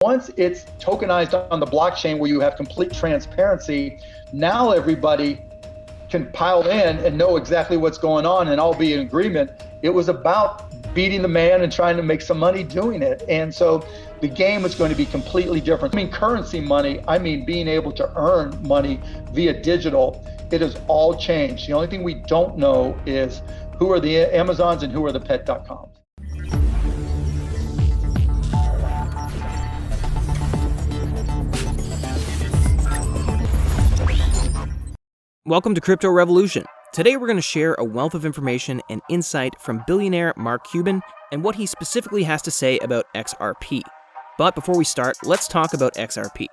Once it's tokenized on the blockchain where you have complete transparency, now everybody can pile in and know exactly what's going on and all be in agreement. It was about beating the man and trying to make some money doing it. And so the game is going to be completely different. I mean, currency money, I mean, being able to earn money via digital, it has all changed. The only thing we don't know is who are the Amazons and who are the pet.coms. Welcome to Crypto Revolution. Today we're going to share a wealth of information and insight from billionaire Mark Cuban and what he specifically has to say about XRP. But before we start, let's talk about XRP.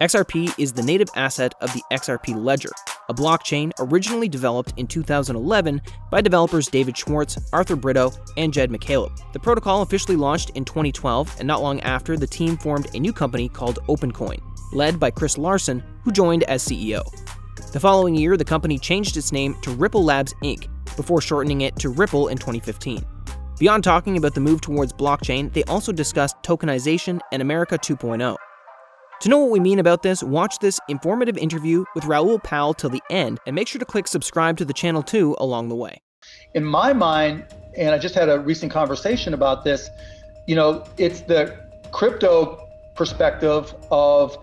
XRP is the native asset of the XRP ledger, a blockchain originally developed in 2011 by developers David Schwartz, Arthur Brito, and Jed McCaleb. The protocol officially launched in 2012, and not long after, the team formed a new company called OpenCoin, led by Chris Larsen, who joined as CEO. The following year, the company changed its name to Ripple Labs Inc., before shortening it to Ripple in 2015. Beyond talking about the move towards blockchain, they also discussed tokenization and America 2.0. To know what we mean about this, watch this informative interview with Raoul Pal till the end, and make sure to click subscribe to the channel too along the way. In my mind, and I just had a recent conversation about this, it's the crypto perspective of,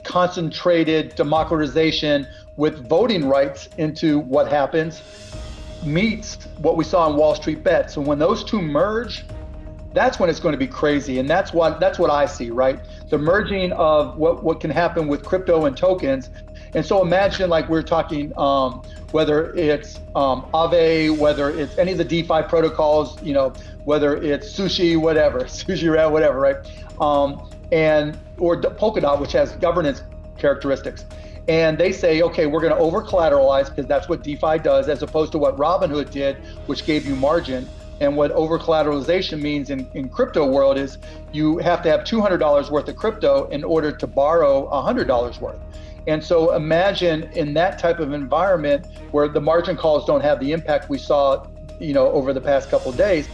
concentrated democratization with voting rights into what happens meets what we saw in Wall Street bets. So when those two merge, that's when it's going to be crazy. And that's what I see, right? The merging of what can happen with crypto and tokens. And so imagine, like we're talking, whether it's Aave, whether it's any of the DeFi protocols, whether it's Sushi, whatever, right? Or Polkadot, which has governance characteristics. And they say, okay, we're going to over collateralize because that's what DeFi does, as opposed to what Robinhood did, which gave you margin. And what over collateralization means in crypto world is you have to have $200 worth of crypto in order to borrow $100 worth. And so imagine in that type of environment where the margin calls don't have the impact we saw, over the past couple of days,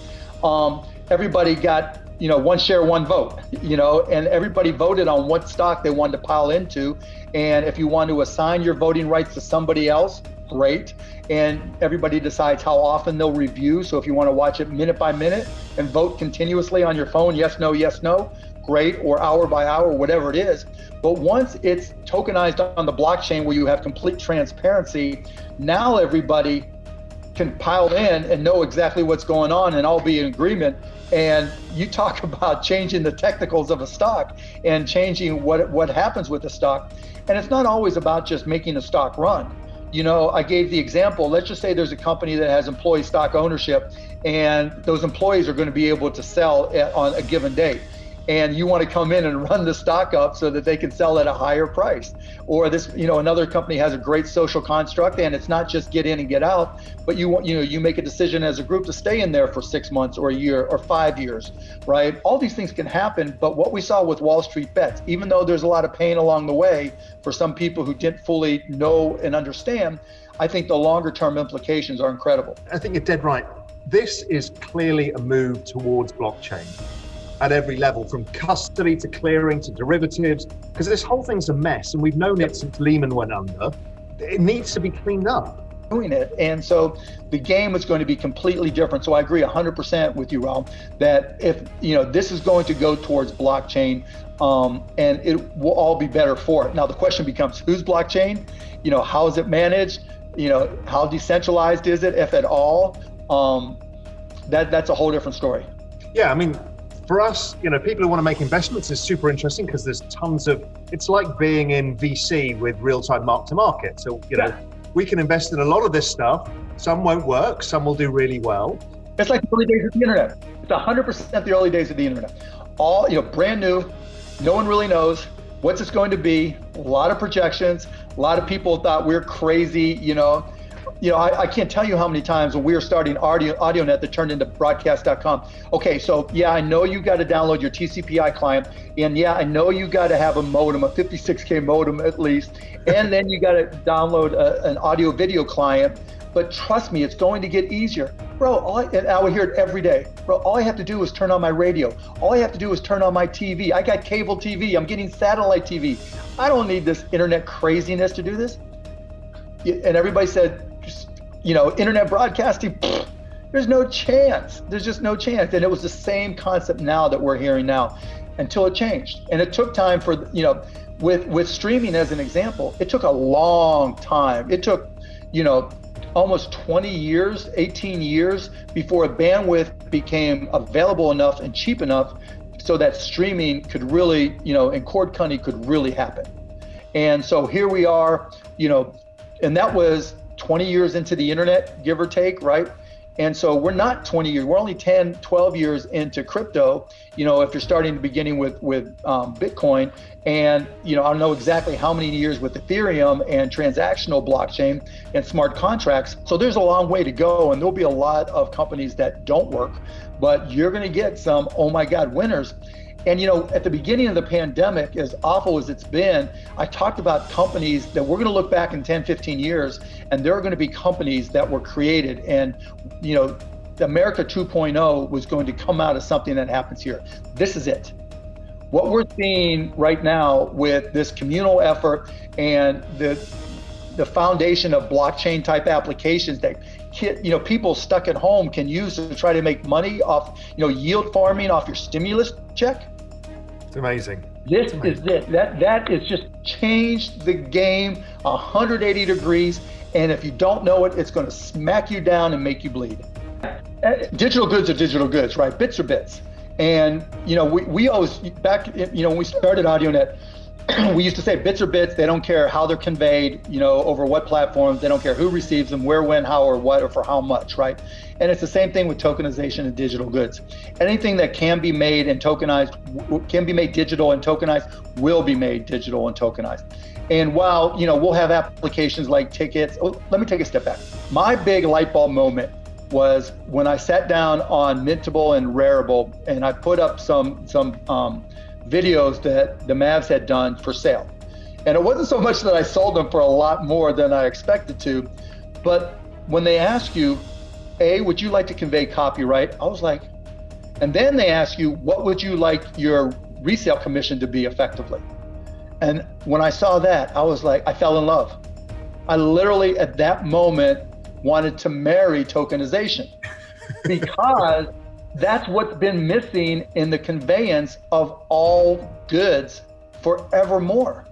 everybody got, one share, one vote, and everybody voted on what stock they wanted to pile into. And if you want to assign your voting rights to somebody else, great. And everybody decides how often they'll review. So if you want to watch it minute by minute and vote continuously on your phone, yes, no, great, or hour by hour, whatever it is. But once it's tokenized on the blockchain where you have complete transparency, now everybody can pile in and know exactly what's going on and all be in agreement. And you talk about changing the technicals of a stock and changing what happens with the stock. And it's not always about just making a stock run. I gave the example, let's just say there's a company that has employee stock ownership and those employees are going to be able to sell on a given date. And you want to come in and run the stock up so that they can sell at a higher price. Or this, another company has a great social construct and it's not just get in and get out, but you make a decision as a group to stay in there for 6 months or a year or 5 years, right? All these things can happen, but what we saw with Wall Street bets, even though there's a lot of pain along the way for some people who didn't fully know and understand, I think the longer term implications are incredible. I think you're dead right. This is clearly a move towards blockchain at every level, from custody to clearing to derivatives, because this whole thing's a mess and we've known it since Lehman went under. It needs to be cleaned up. Doing it. And so the game is going to be completely different. So I agree 100% with you, Raoul, that if, this is going to go towards blockchain, and it will all be better for it. Now the question becomes, whose blockchain? How is it managed? How decentralized is it, if at all? That's a whole different story. Yeah, I mean, for us, people who want to make investments is super interesting because there's tons of, it's like being in VC with real-time mark-to-market. So, we can invest in a lot of this stuff. Some won't work, some will do really well. It's like the early days of the internet. It's 100% the early days of the internet. All, brand new, no one really knows what's it's going to be, a lot of projections, a lot of people thought we're crazy, I can't tell you how many times when we were starting AudioNet that turned into broadcast.com. Okay, so yeah, I know you got to download your TCP/IP client, and yeah, I know you got to have a modem, a 56K modem at least, and then you got to download an audio video client. But trust me, it's going to get easier. Bro, and I would hear it every day. Bro, all I have to do is turn on my radio. All I have to do is turn on my TV. I got cable TV. I'm getting satellite TV. I don't need this internet craziness to do this. And everybody said, internet broadcasting, there's no chance. There's just no chance. And it was the same concept now that we're hearing now until it changed. And it took time for, with streaming as an example, it took a long time. It took, almost 20 years, 18 years before bandwidth became available enough and cheap enough so that streaming could really, and cord cutting could really happen. And so here we are, and that was 20 years into the internet, give or take, right? And so we're not 20 years, we're only 10, 12 years into crypto, if you're starting the beginning with Bitcoin. And, I don't know exactly how many years with Ethereum and transactional blockchain and smart contracts. So there's a long way to go, and there'll be a lot of companies that don't work, but you're going to get some, oh my God, winners. And, at the beginning of the pandemic, as awful as it's been, I talked about companies that we're going to look back in 10, 15 years, and there are going to be companies that were created. And, the America 2.0 was going to come out of something that happens here. This is it. What we're seeing right now with this communal effort and the foundation of blockchain type applications that people stuck at home can use to try to make money off, yield farming off your stimulus check. It's amazing. This is it. That is just changed the game 180 degrees. And if you don't know it, it's going to smack you down and make you bleed. Digital goods are digital goods, right? Bits are bits. And, we always, back, when we started AudioNet, we used to say bits are bits. They don't care how they're conveyed, over what platforms. They don't care who receives them, where, when, how, or what, or for how much, right? And it's the same thing with tokenization and digital goods. Anything that can be made and tokenized, can be made digital and tokenized, will be made digital and tokenized. And while, we'll have applications like tickets, let me take a step back. My big light bulb moment was when I sat down on Mintable and Rareable, and I put up some videos that the Mavs had done for sale. And it wasn't so much that I sold them for a lot more than I expected to, but when they ask you, would you like to convey copyright? I was like, and then they ask you, what would you like your resale commission to be effectively? And when I saw that, I was like, I fell in love. I literally at that moment wanted to marry tokenization because that's what's been missing in the conveyance of all goods forevermore.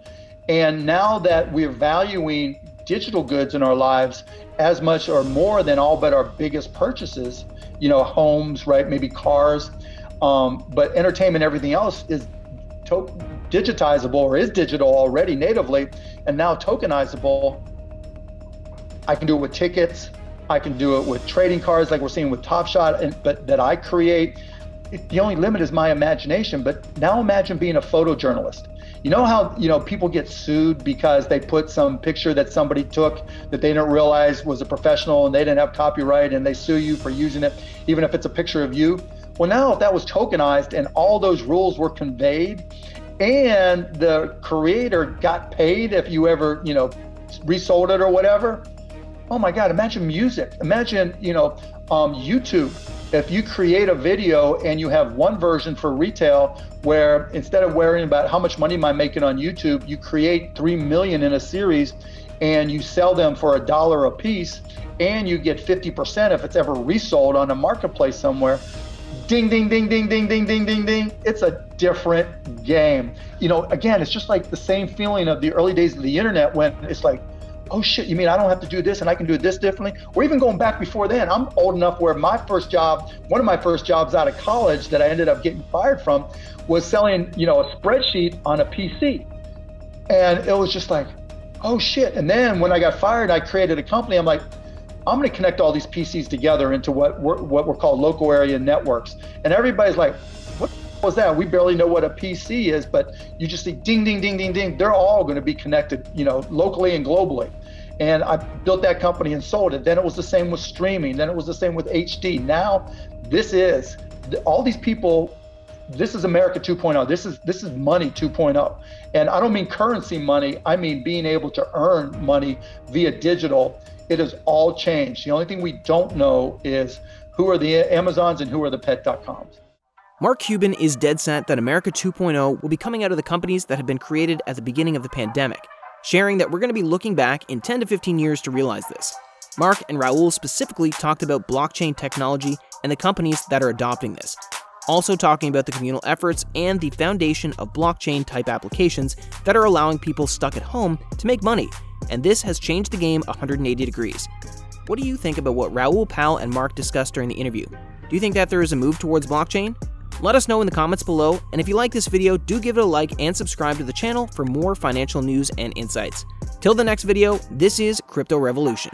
And now that we're valuing digital goods in our lives as much or more than all but our biggest purchases, homes, right? Maybe cars, but entertainment, everything else is digitizable or is digital already natively, and now tokenizable. I can do it with tickets. I can do it with trading cards like we're seeing with Top Shot, but that I create. The only limit is my imagination. But now imagine being a photojournalist. You know how people get sued because they put some picture that somebody took that they didn't realize was a professional and they didn't have copyright, and they sue you for using it, even if it's a picture of you. Well, now if that was tokenized and all those rules were conveyed, and the creator got paid if you ever resold it or whatever. Oh my God, imagine music. Imagine, YouTube. If you create a video and you have one version for retail where instead of worrying about how much money am I making on YouTube, you create 3 million in a series and you sell them for $1 a piece and you get 50% if it's ever resold on a marketplace somewhere. Ding, ding, ding, ding, ding, ding, ding, ding, ding. It's a different game. Again, it's just like the same feeling of the early days of the internet when it's like, oh shit, you mean I don't have to do this and I can do this differently? Or even going back before then, I'm old enough where one of my first jobs out of college that I ended up getting fired from was selling, a spreadsheet on a PC. And it was just like, oh shit. And then when I got fired, I created a company. I'm like, I'm going to connect all these PCs together into what were called local area networks. And everybody's like, what was that? We barely know what a PC is, but you just see ding, ding, ding, ding, ding. They're all going to be connected, locally and globally. And I built that company and sold it. Then it was the same with streaming. Then it was the same with HD. Now all these people, this is America 2.0. This is money 2.0. And I don't mean currency money. I mean being able to earn money via digital It has all changed. The only thing we don't know is who are the Amazons and who are the pet.coms. Mark Cuban is dead set that America 2.0 will be coming out of the companies that have been created at the beginning of the pandemic, sharing that we're going to be looking back in 10 to 15 years to realize this. Mark and Raoul specifically talked about blockchain technology and the companies that are adopting this, also talking about the communal efforts and the foundation of blockchain-type applications that are allowing people stuck at home to make money, and this has changed the game 180 degrees. What do you think about what Raoul Pal and Mark discussed during the interview? Do you think that there is a move towards blockchain? Let us know in the comments below, and if you like this video, do give it a like and subscribe to the channel for more financial news and insights. Till the next video, this is Crypto Revolution.